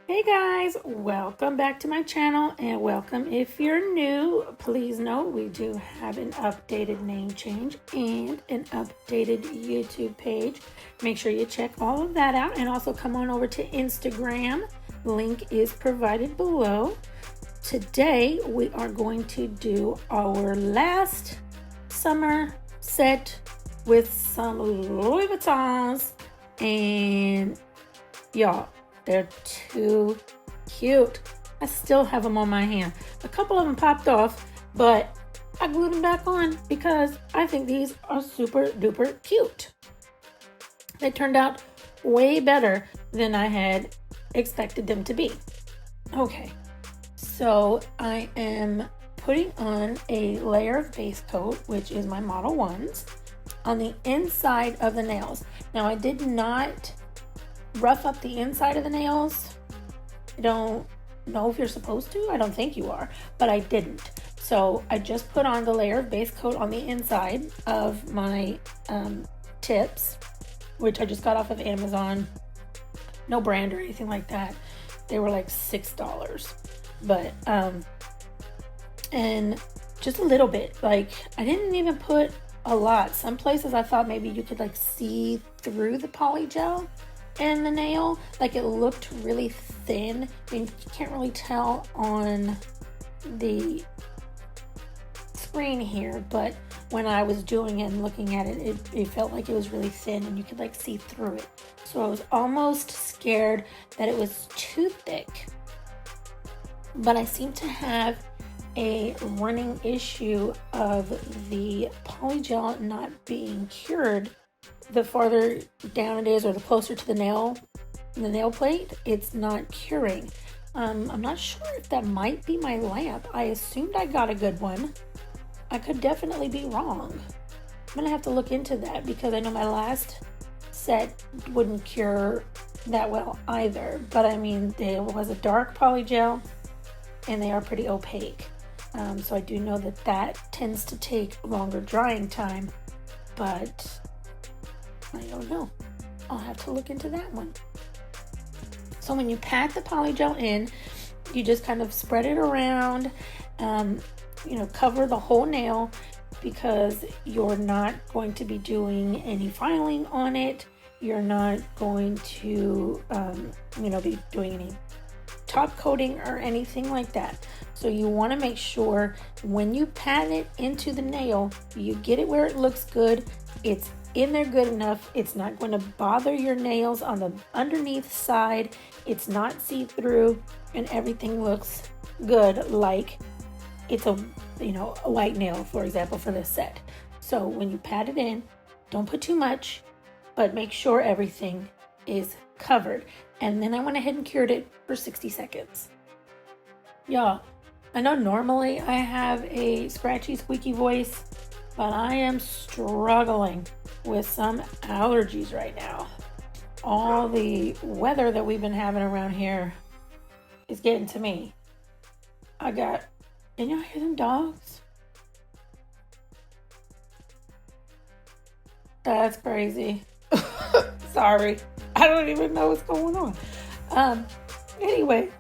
Hey guys, welcome back to my channel and welcome if you're new. Please note we do have an updated name change and an updated YouTube page. Make sure you check all of that out and also come on over to Instagram. Link is provided below. Today we are going to do our last summer set with some Louis Vuittons, and y'all, they're too cute. I still have them on my hand. A couple of them popped off, but I glued them back on because I think these are super duper cute. They turned out way better than I had expected them to be. Okay, so I am putting on a layer of base coat, which is my Modelones, on the inside of the nails. Now I did not rough up the inside of the nails. I don't know if you're supposed to. I don't think you are, but I didn't. So I just put on the layer of base coat on the inside of my tips, which I just got off of Amazon. No brand or anything like that. They were like $6, but and just a little bit. Like, I didn't even put a lot. Some places I thought maybe you could like see through the polygel in the nail. Like, it looked really thin. I mean, you can't really tell on the screen here, but when I was doing it and looking at it, it felt like it was really thin and you could like see through it. So I was almost scared that it was too thick. But I seem to have a running issue of the polygel not being cured. The farther down it is, or the closer to the nail plate, it's not curing. I'm not sure if that might be my lamp. I assumed I got a good one. I could definitely be wrong. I'm gonna have to look into that because I know my last set wouldn't cure that well either. But I mean, there was a dark polygel and they are pretty opaque. So I do know that that tends to take longer drying time, but I don't know. I'll have to look into that one. So when you pat the polygel in, you just kind of spread it around, cover the whole nail, because you're not going to be doing any filing on it. You're not going to, be doing any top coating or anything like that. So you want to make sure when you pat it into the nail, you get it where it looks good. It's in there good enough. It's not going to bother your nails on the underneath side. It's not see-through, and everything looks good, like it's a white nail, for example, for this set. So when you pat it in, don't put too much, but make sure everything is covered. And then I went ahead and cured it for 60 seconds. Y'all, I know normally I have a scratchy, squeaky voice, but I am struggling with some allergies right now. All the weather that we've been having around here is getting to me. Can y'all hear them dogs? That's crazy. Sorry. I don't even know what's going on. Anyway,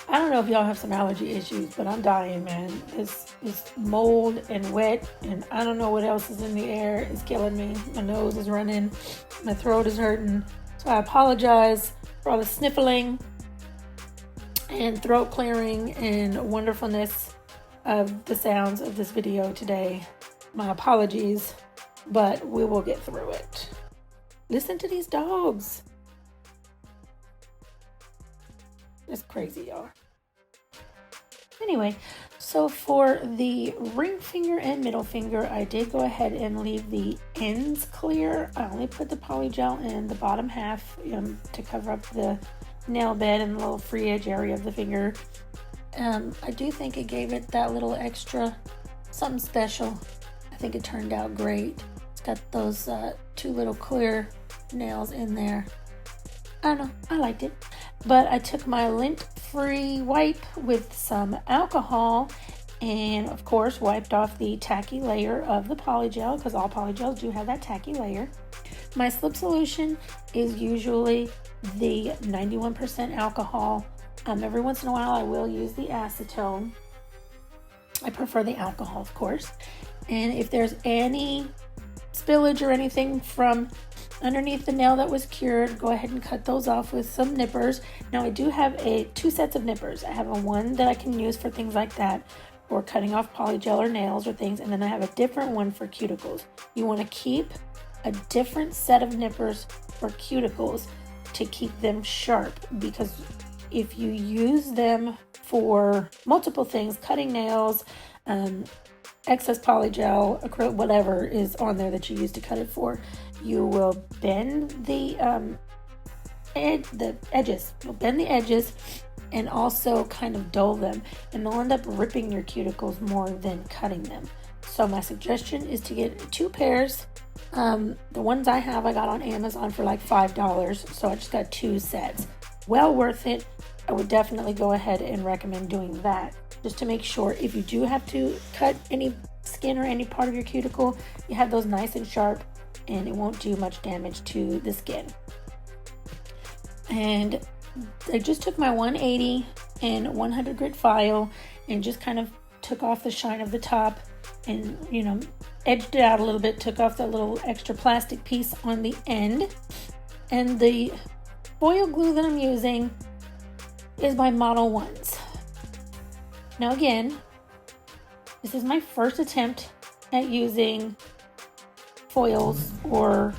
I don't know if y'all have some allergy issues, but I'm dying, man. It's mold and wet, and I don't know what else is in the air. It's killing me. My nose is running. My throat is hurting. So I apologize for all the sniffling and throat clearing and wonderfulness of the sounds of this video today. My apologies, but we will get through it. Listen to these dogs. It's crazy, y'all. Anyway, so for the ring finger and middle finger, I did go ahead and leave the ends clear. I only put the polygel in the bottom half to cover up the nail bed and the little free edge area of the finger. I do think it gave it that little extra something special. I think it turned out great. It's got those two little clear nails in there. I don't know, I liked it. But I took my lint-free wipe with some alcohol and of course wiped off the tacky layer of the polygel, because all polygels do have that tacky layer. My slip solution is usually the 91% alcohol. Every once in a while I will use the acetone. I prefer the alcohol, of course. And if there's any spillage or anything from underneath the nail that was cured, go ahead and cut those off with some nippers. Now I do have two sets of nippers. I have one that I can use for things like that, or cutting off polygel or nails or things, and then I have a different one for cuticles. You want to keep a different set of nippers for cuticles to keep them sharp, because if you use them for multiple things, cutting nails, excess polygel, acrylic, whatever is on there that you use to cut it for, you will bend the edges. You'll bend the edges and also kind of dull them, and they'll end up ripping your cuticles more than cutting them. So my suggestion is to get 2 pairs. The ones I have, I got on Amazon for like $5, so I just got 2 sets. Well worth it. I would definitely go ahead and recommend doing that, just to make sure if you do have to cut any skin or any part of your cuticle, you have those nice and sharp and it won't do much damage to the skin. And I just took my 180 and 100 grit file and just kind of took off the shine of the top and, you know, edged it out a little bit, took off that little extra plastic piece on the end. And the foil glue that I'm using is by Modelones. Now again, this is my first attempt at using foils or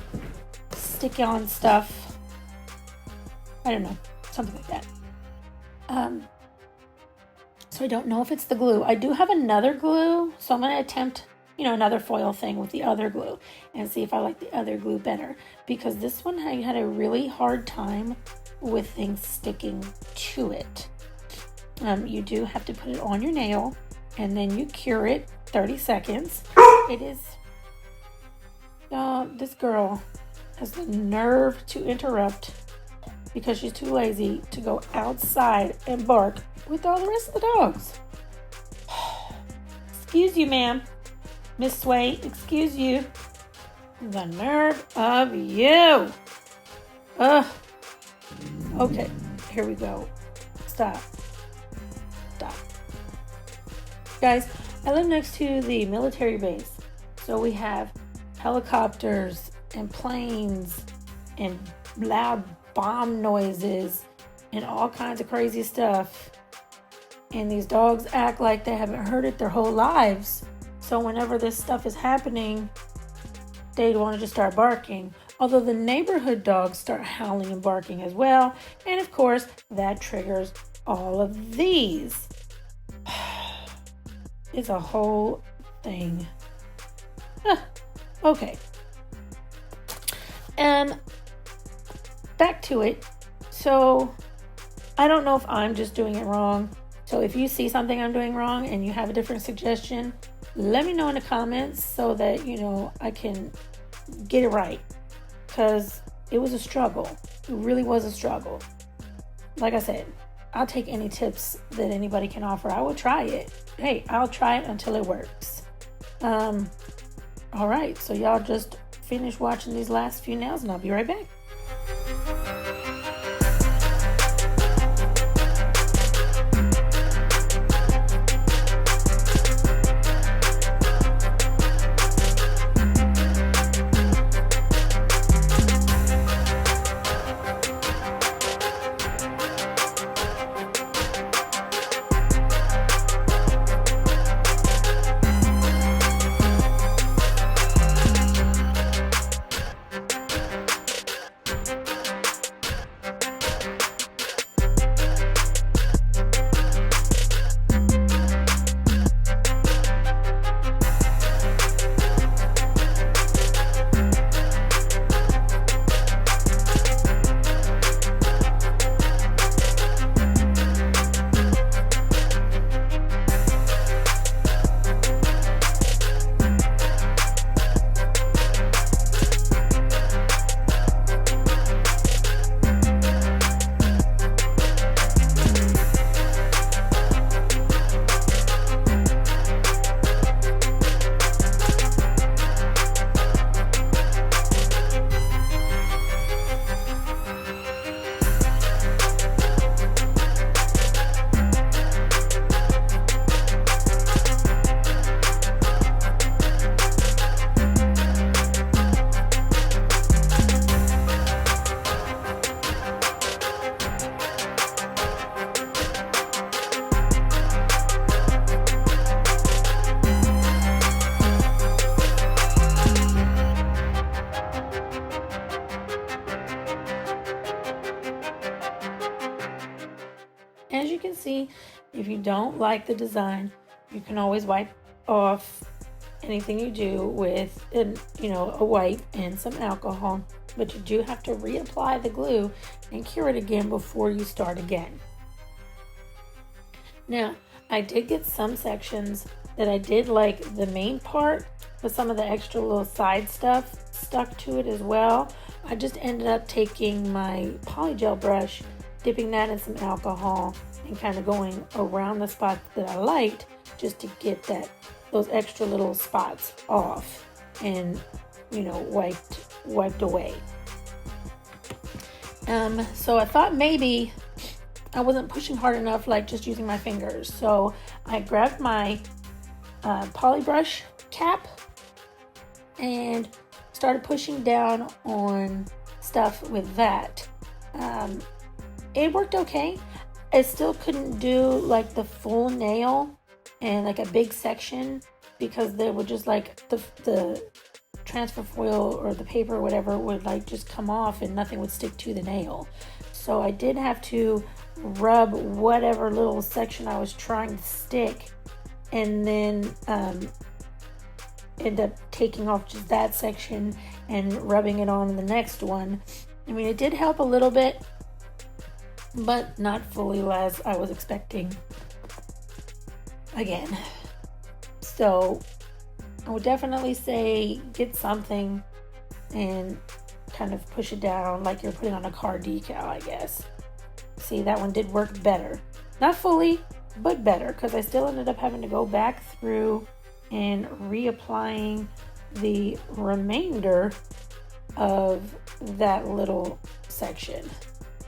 stick-on stuff. I don't know, something like that. So I don't know if it's the glue. I do have another glue, so I'm going to attempt, another foil thing with the other glue and see if I like the other glue better, because this one I had a really hard time with things sticking to it. You do have to put it on your nail and then you cure it 30 seconds. It is, this girl has the nerve to interrupt because she's too lazy to go outside and bark with all the rest of the dogs. Excuse you, ma'am. Miss Sway, excuse you. The nerve of you. Ugh. Okay, here we go. Stop. Guys, I live next to the military base. So we have helicopters and planes and loud bomb noises and all kinds of crazy stuff. And these dogs act like they haven't heard it their whole lives. So whenever this stuff is happening, they want to just start barking. Although the neighborhood dogs start howling and barking as well. And of course, that triggers all of these. It's a whole thing. Okay. Back to it. So, I don't know if I'm just doing it wrong. So if you see something I'm doing wrong and you have a different suggestion, let me know in the comments so that, I can get it right. Because it was a struggle. It really was a struggle. Like I said, I'll take any tips that anybody can offer. I will try it. Hey, I'll try it until it works. All right, so y'all just finish watching these last few nails and I'll be right back. as you can see, if you don't like the design, you can always wipe off anything you do with a wipe and some alcohol, but you do have to reapply the glue and cure it again before you start again. Now, I did get some sections that I did like the main part, but some of the extra little side stuff stuck to it as well. I just ended up taking my Polygel brush, dipping that in some alcohol, and kind of going around the spots that I liked just to get those extra little spots off and wiped away. So I thought maybe I wasn't pushing hard enough, like just using my fingers. So I grabbed my poly brush cap and started pushing down on stuff with that. It worked okay. I still couldn't do like the full nail and like a big section because they would just like the transfer foil or the paper or whatever would like just come off and nothing would stick to the nail. So I did have to rub whatever little section I was trying to stick and then end up taking off just that section and rubbing it on the next one. I mean, it did help a little bit, but not fully as I was expecting again. So I would definitely say get something and kind of push it down like you're putting on a car decal, I guess. See, that one did work better. Not fully, but better, because I still ended up having to go back through and reapplying the remainder of that little section.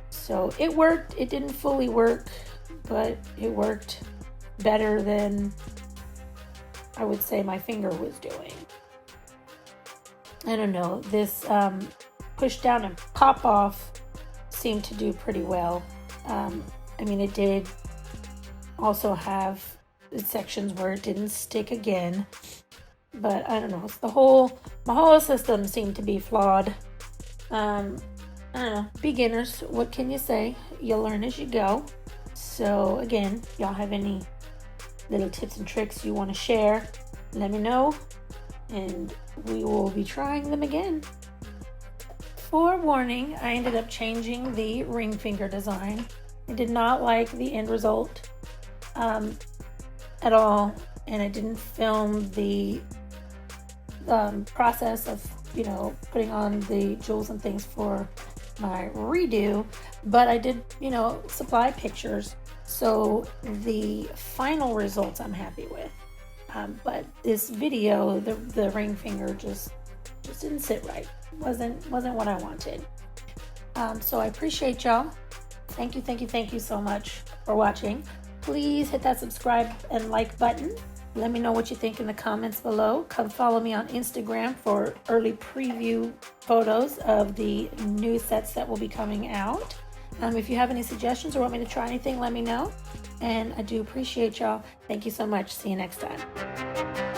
So it worked. It didn't fully work, but it worked better than I would say my finger was doing. I don't know. This push down and pop off seemed to do pretty well. I mean, it did also have sections where it didn't stick again, but I don't know. It's my whole system seemed to be flawed. I don't know. Beginners, what can you say? You'll learn as you go. So again, y'all have any little tips and tricks you want to share, let me know, and we will be trying them again. Forewarning, I ended up changing the ring finger design. I did not like the end result at all, and I didn't film the process of putting on the jewels and things for my redo, but I did supply pictures, so the final results I'm happy with. But this video, the ring finger just didn't sit right. Wasn't what I wanted. So I appreciate y'all. Thank you so much for watching. Please hit that subscribe and like button. Let me know what you think in the comments below. Come follow me on Instagram for early preview photos of the new sets that will be coming out. If you have any suggestions or want me to try anything, let me know. And I do appreciate y'all. Thank you so much. See you next time.